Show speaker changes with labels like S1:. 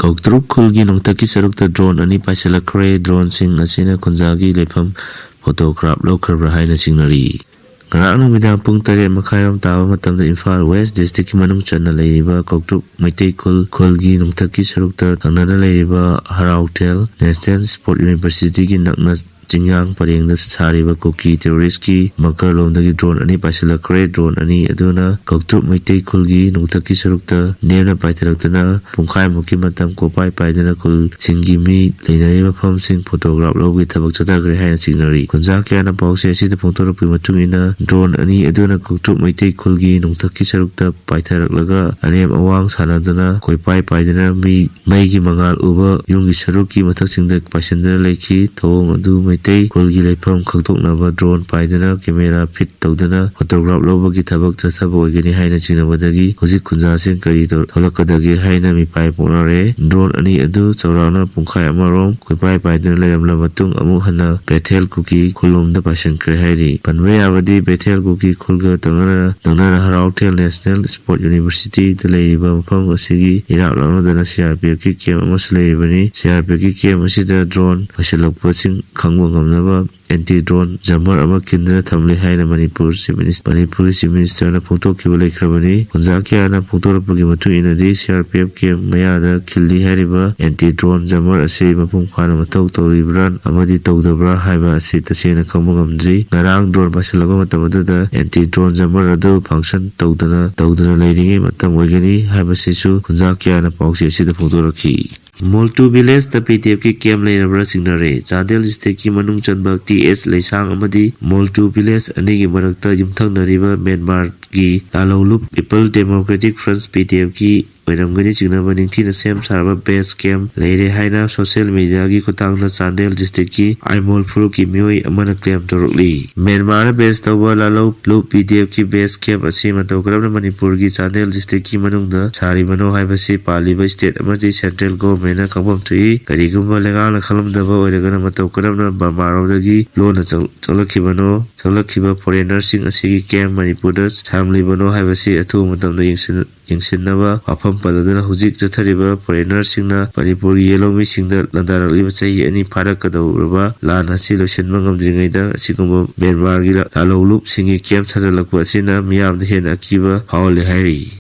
S1: ꯀꯧꯇ꯭ꯔꯨꯛ ꯈꯨꯜꯒꯤ ꯅꯣꯡꯊꯛꯀꯤ ꯁꯔꯨꯛꯇ ꯗ꯭ꯔꯣꯟ ꯑꯅꯤ ꯄꯥꯏꯁꯤꯜꯂꯛꯈ꯭ꯔꯦ꯫ ꯗ꯭ꯔꯣꯟꯁꯤꯡ ꯑꯁꯤꯅ ꯈꯨꯟꯖꯥꯒꯤ ꯂꯩꯐꯝ ꯐꯣꯇꯣꯒ꯭ꯔꯥꯐ ꯂꯧꯈ꯭ꯔꯕ꯭ꯔꯥ ꯍꯥꯏꯅ ꯆꯤꯡꯅꯔꯤ꯫ ꯉꯔꯥꯡ ꯅꯨꯃꯤꯗꯥꯡ ꯄꯨꯡ 8:30 ꯇꯥꯕ ꯃꯇꯝꯗ ꯏꯝꯐꯥꯜ ꯋꯦꯁ ꯗꯤꯁꯇ꯭ꯔꯤꯛꯀꯤ ꯃꯅꯨꯡ ꯆꯟꯅ ꯂꯩꯔꯤꯕ ꯀꯧꯇ꯭ꯔꯨꯛ ꯃꯩꯇꯩ ꯈꯨꯜꯒꯤ ꯅꯣꯡꯊꯛꯀꯤ ꯁꯔꯨꯛꯇ ꯊꯪꯅꯅ ꯂꯩꯔꯤꯕ ꯍꯔꯥꯎꯊꯦꯜ ꯅꯦꯁꯅꯦꯜ ꯁ꯭ꯄꯣꯔꯠ ꯌꯨꯅꯤꯚꯔꯁꯤꯇꯤꯒꯤ ꯅꯛꯅ ꯆꯤꯡꯌꯥꯡ ꯄꯔꯦꯡꯗ ꯁꯥꯔꯤꯕ ꯀꯨꯀꯤ ꯇꯦꯔꯣꯔꯤꯁꯀꯤ ꯕꯡꯀꯔ ꯂꯣꯝꯗꯒꯤ ꯗ꯭ꯔꯣꯟ ꯑꯅꯤ ꯄꯥꯏꯁꯤꯜꯂꯛꯈ꯭ꯔꯦ꯫ ꯗ꯭ꯔꯣꯟ ꯑꯅꯤ ꯑꯗꯨꯅ ꯀꯧꯇ꯭ꯔꯨꯛ ꯃꯩꯇꯩ ꯈꯨꯜꯒꯤ ꯅꯣꯡꯊꯛꯀꯤ ꯁꯔꯨꯛꯇ ꯅꯦꯝꯅ ꯄꯥꯏꯊꯔꯛꯇꯨꯅ ꯄꯨꯡꯈꯥꯏꯃꯨꯛꯀꯤ ꯃꯇꯝ ꯀꯣꯄꯥꯏ ꯄꯥꯏꯗꯨꯅ ꯈꯨꯜꯁꯤꯡꯒꯤ ꯃꯤ ꯂꯩꯅꯔꯤꯕ ꯃꯐꯝꯁꯤꯡ ꯐꯣꯇꯣꯒ꯭ꯔꯥꯐ ꯂꯧꯕꯒꯤ ꯊꯕꯛ ꯆꯠꯊꯈ꯭ꯔꯦ ꯍꯥꯏꯅ ꯆꯤꯡꯅꯔꯤ꯫ ꯈꯨꯟꯖꯥ ꯀꯌꯥꯅ ꯄꯥꯎꯆꯦ ꯑꯁꯤꯗ ꯐꯣꯡꯗꯣꯔꯛꯄꯒꯤ ꯃꯇꯨꯡꯏꯟꯅ ꯗ꯭ꯔꯣꯟ ꯑꯅꯤ ꯑꯗꯨꯅ ꯀꯧꯇ꯭ꯔꯨꯛ ꯃꯩꯇꯩ ꯈꯨꯜꯒꯤ ꯅꯣꯡꯊꯛꯀꯤ ꯁꯔꯨꯛꯇ ꯄꯥꯏꯊꯔꯛꯂꯒ ꯑꯅꯦꯝ ꯑꯋꯥꯡ ꯁꯥꯟꯅꯗꯨꯅ ꯀꯣꯏꯄꯥꯏ ꯄꯥꯏꯗꯨꯅ ꯃꯩꯒꯤ ꯃꯉꯥꯜ ꯎꯕ ꯌꯨꯝꯒꯤ ꯁꯔꯨꯛꯀꯤ ꯃꯊꯛꯁꯤꯡꯗ ꯄꯥꯏꯁꯤꯟꯗꯨꯅ ꯂꯩꯈꯤ꯫ ꯊꯧꯑꯣꯡ ꯑꯗꯨ ꯃꯩꯇꯩ ꯈꯨꯜꯒꯤ ꯂꯩꯐꯝ ꯈꯪꯗꯣꯛꯅꯕ ꯗ꯭ꯔꯣꯟ ꯄꯥꯏꯗꯨꯅ ꯀꯦꯃꯦꯔꯥ ꯐꯤꯠ ꯇꯧꯗꯨꯅ ꯐꯣꯇꯣꯒ꯭ꯔꯥꯐ ꯂꯧꯕꯒꯤ ꯊꯕꯛ ꯆꯠꯊꯕ ꯑꯣꯏꯒꯅꯤ ꯍꯥꯏꯅ ꯆꯤꯡꯅꯕꯗꯒꯤ ꯍꯧꯖꯤꯛ ꯈꯨꯟꯖꯥꯁꯤꯡ ꯀꯔꯤ ꯊꯣꯛꯂꯛꯀꯗꯒꯦ ꯍꯥꯏꯅ ꯃꯤꯄꯥꯏ ꯄꯣꯛꯅꯔꯦ꯫ ꯗ꯭ꯔꯣꯟ ꯑꯅꯤ ꯑꯗꯨ ꯆꯥꯎꯔꯥꯛꯅ ꯄꯨꯡꯈꯥꯏ ꯑꯃꯔꯣꯝ ꯀꯣꯏꯄꯥꯏ ꯄꯥꯏꯗꯨꯅ ꯂꯩꯔꯝꯂꯕ ꯃꯇꯨꯡ ꯑꯃꯨꯛ ꯍꯟꯅ ꯕꯦꯊꯦꯜ ꯀꯨꯀꯤ ꯈꯨꯜꯂꯣꯝꯗ ꯄꯥꯏꯁꯤꯟꯈ꯭ꯔꯦ ꯍꯥꯏꯔꯤ꯫ ꯄꯟꯕ ꯌꯥꯕꯗꯤ ꯕꯦꯊꯦꯜ ꯀꯨꯀꯤ ꯈꯨꯜꯒ ꯅꯛꯅꯅ ꯍꯔꯥꯎꯊꯦꯜ ꯅꯦꯁꯅꯦꯜ ꯁ꯭ꯄꯣꯔꯠ ꯌꯨꯅꯤꯚꯔꯁꯤꯇꯤꯗ ꯂꯩꯔꯤꯕ ꯃꯐꯝ ꯑꯁꯤꯒꯤ ꯏꯔꯥꯞ ꯂꯥꯞꯅꯗꯅ CRPFꯀꯤ ꯀꯦꯝꯞ ꯑꯃꯁꯨ ꯂꯩꯔꯤꯕꯅꯤ꯫ CRPFꯀꯤ ꯀꯦꯝꯞ ꯑꯁꯤꯗ ꯗ꯭ꯔꯣꯟ ꯄꯥꯏꯁꯤꯜꯂꯛꯄꯁꯤꯡ ꯈꯪꯕ ꯉꯝꯅꯕ ꯑꯦꯟꯇꯤ ꯗ꯭ꯔꯣꯟ ꯖꯥꯃꯔ ꯑꯃ ꯈꯤꯟꯗꯨꯅ ꯊꯝꯂꯤ ꯍꯥꯏꯅ ꯃꯅꯤꯄꯨꯔꯒꯤ ꯆꯤꯐ ꯃꯤꯅꯤꯁꯇꯔꯅ ꯐꯣꯡꯗꯣꯛꯈꯤꯕ ꯂꯩꯈ꯭ꯔꯕꯅꯤ꯫ ꯈꯨꯟꯖꯥ ꯀꯌꯥꯅ ꯐꯣꯡꯗꯣꯔꯛꯄꯒꯤ ꯃꯇꯨꯡ ꯏꯟꯅꯗꯤ CRPF ꯀꯦꯝꯞ ꯃꯌꯥꯗ ꯈꯤꯜꯂꯤ ꯍꯥꯏꯔꯤꯕ ꯑꯦꯟꯇꯤ ꯗ꯭ꯔꯣꯟ ꯖꯥꯃꯔ ꯑꯁꯤ ꯃꯄꯨꯡ ꯐꯥꯅ ꯃꯊꯧ ꯇꯧꯔꯤꯕ꯭ꯔꯥ ꯑꯃꯗꯤ ꯇꯧꯗꯕ꯭ꯔꯥ ꯍꯥꯏꯕ ꯑꯁꯤ ꯇꯁꯦꯡꯅ ꯈꯪꯕ ꯉꯝꯗ꯭ꯔꯤ꯫ ꯉꯔꯥꯡ ꯗ꯭ꯔꯣꯟ ꯄꯥꯏꯁꯤꯜꯂꯛꯄ ꯃꯇꯝ ꯑꯗꯨꯗ ꯑꯦꯟꯇꯤ ꯗ꯭ꯔꯣꯟ ꯖꯥꯃꯔ ꯑꯗꯨ ꯐꯪꯁꯟ ꯇꯧꯗꯅ ꯂꯩꯔꯤꯉꯩ ꯃꯇꯝ ꯑꯣꯏꯒꯅꯤ ꯍꯥꯏꯕꯁꯤꯁꯨ ꯈꯨꯟꯖꯥ ꯀꯌꯥꯅ ꯄꯥꯎꯆꯦ ꯑꯁꯤꯗ ꯐꯣꯡꯗꯣꯔꯛꯈꯤ꯫ ꯃꯣꯜꯇꯨ ꯚꯤꯂꯦꯖꯗ PTFꯀꯤ ꯀꯦꯝꯞ ꯂꯩꯔꯕ꯭ꯔꯥ ꯆꯤꯡꯅꯔꯦ꯫ ꯆꯥꯟꯗꯦꯜ ꯗꯤꯁꯇ꯭ꯔꯤꯛꯀꯤ ꯃꯅꯨꯡ ꯆꯟꯕ TH ꯂꯩꯁꯥꯡ ꯑꯃꯗꯤ ꯃꯣꯜꯇꯨ ꯚꯤꯂꯦꯖ ꯑꯅꯤꯒꯤ ꯃꯔꯛꯇ ꯌꯨꯝꯊꯪꯅꯔꯤꯕ ꯃ꯭ꯌꯥꯟꯃꯥꯔꯒꯤ ꯂꯥꯂꯧꯂꯨꯞ ꯄꯤꯄꯜ ꯗꯦꯃꯣꯀ꯭ꯔꯦꯇꯤꯛ ꯐ꯭ꯔꯟꯠ PTFꯀꯤ ꯑꯣꯏꯔꯝꯒꯅꯤ ꯆꯤꯡꯅꯕ ꯅꯤꯡꯊꯤꯅ ꯁꯦꯝ ꯁꯥꯔꯕ ꯕꯦꯖ ꯀꯦꯝꯞ ꯂꯩꯔꯦ ꯍꯥꯏꯅ ꯁꯣꯁꯤꯌꯦꯜ ꯃꯤꯗꯤꯌꯥꯒꯤ ꯈꯨꯠꯊꯥꯡꯗ ꯆꯥꯟꯗꯦꯜ ꯗꯤꯁꯇ꯭ꯔꯤꯛꯀꯤ ꯑꯥꯏꯃꯣꯜ ꯐꯨꯔꯨꯞꯀꯤ ꯃꯤꯑꯣꯏ ꯑꯃꯅ ꯀ꯭ꯂꯦꯝ ꯇꯧꯔꯛꯂꯤ꯫ ꯃ꯭ꯌꯥꯟꯃꯥꯔꯅ ꯕꯦꯖ ꯇꯧꯕ ꯂꯥꯂꯧꯂꯨꯞ PTFꯀꯤ ꯕꯦꯖ ꯀꯦꯝꯞ ꯑꯁꯤ ꯃꯇꯧ ꯀꯔꯝꯅ ꯃꯅꯤꯄꯨꯔꯒꯤ ꯆꯥꯟꯗꯦꯜ ꯗꯤꯁꯇ꯭ꯔꯤꯛꯀꯤ ꯃꯅꯨꯡꯗ ꯁꯥꯔꯤꯕꯅꯣ ꯍꯥꯏꯕꯁꯤ ꯄꯥꯜꯂꯤꯕ ꯁ꯭ꯇꯦꯠ ꯑꯃꯗꯤ ꯁꯦꯟꯇ꯭ꯔꯦꯜ ꯒꯚꯔꯟꯃꯦꯟꯠꯅ ꯈꯪꯐꯝ ꯊꯣꯛꯏ꯫ ꯀꯔꯤꯒꯨꯝꯕ ꯂꯩꯉꯥꯛꯅ ꯈꯪꯂꯝꯗꯕ ꯑꯣꯏꯔꯒꯅ ꯃꯇꯧ ꯀꯔꯝꯅ ꯕꯔꯃꯥꯔꯣꯝꯗꯒꯤ ꯂꯣꯟꯅ ꯆꯪꯂꯛꯈꯤꯕꯅꯣ ꯐꯣꯔꯦꯅꯔꯁꯤꯡ ꯑꯁꯤꯒꯤ ꯀꯦꯝꯞ ꯃꯅꯤꯄꯨꯔꯗ ꯁꯥꯔꯝꯂꯤꯕꯅꯣ ꯍꯥꯏꯕꯁꯤ ꯑꯊꯨꯕ ꯃꯇꯝꯗ ꯌꯦꯡꯁꯤꯟꯅꯕ ꯋꯥꯐꯝ ꯄꯜꯂꯗꯨꯅ ꯍꯧꯖꯤꯛ ꯆꯠꯊꯔꯤꯕ ꯐꯣꯔꯦꯅꯔꯁꯤꯡꯅ ꯃꯅꯤꯄꯨꯔꯒꯤ ꯌꯦꯜꯂꯣꯃꯤꯁꯤꯡꯗ ꯂꯥꯟꯗꯥꯔꯛꯂꯤꯕ ꯆꯍꯤ 2 ꯐꯥꯔꯛꯀꯗꯧꯔꯕ ꯂꯥꯟ ꯑꯁꯤ ꯂꯣꯏꯁꯤꯟꯕ ꯉꯝꯗ꯭ꯔꯤꯉꯩꯗ ꯑꯁꯤꯒꯨꯝꯕ ꯃ꯭ꯌꯥꯟꯃꯥꯔꯒꯤ ꯂꯥꯂꯧꯂꯨꯞꯁꯤꯡꯒꯤ ꯀꯦꯝꯞ ꯁꯥꯖꯤꯜꯂꯛꯄ ꯑꯁꯤꯅ ꯃꯤꯌꯥꯝꯗ ꯍꯦꯟꯅ ꯑꯀꯤꯕ ꯐꯥꯎꯍꯜꯂꯤ ꯍꯥꯏꯔꯤ꯫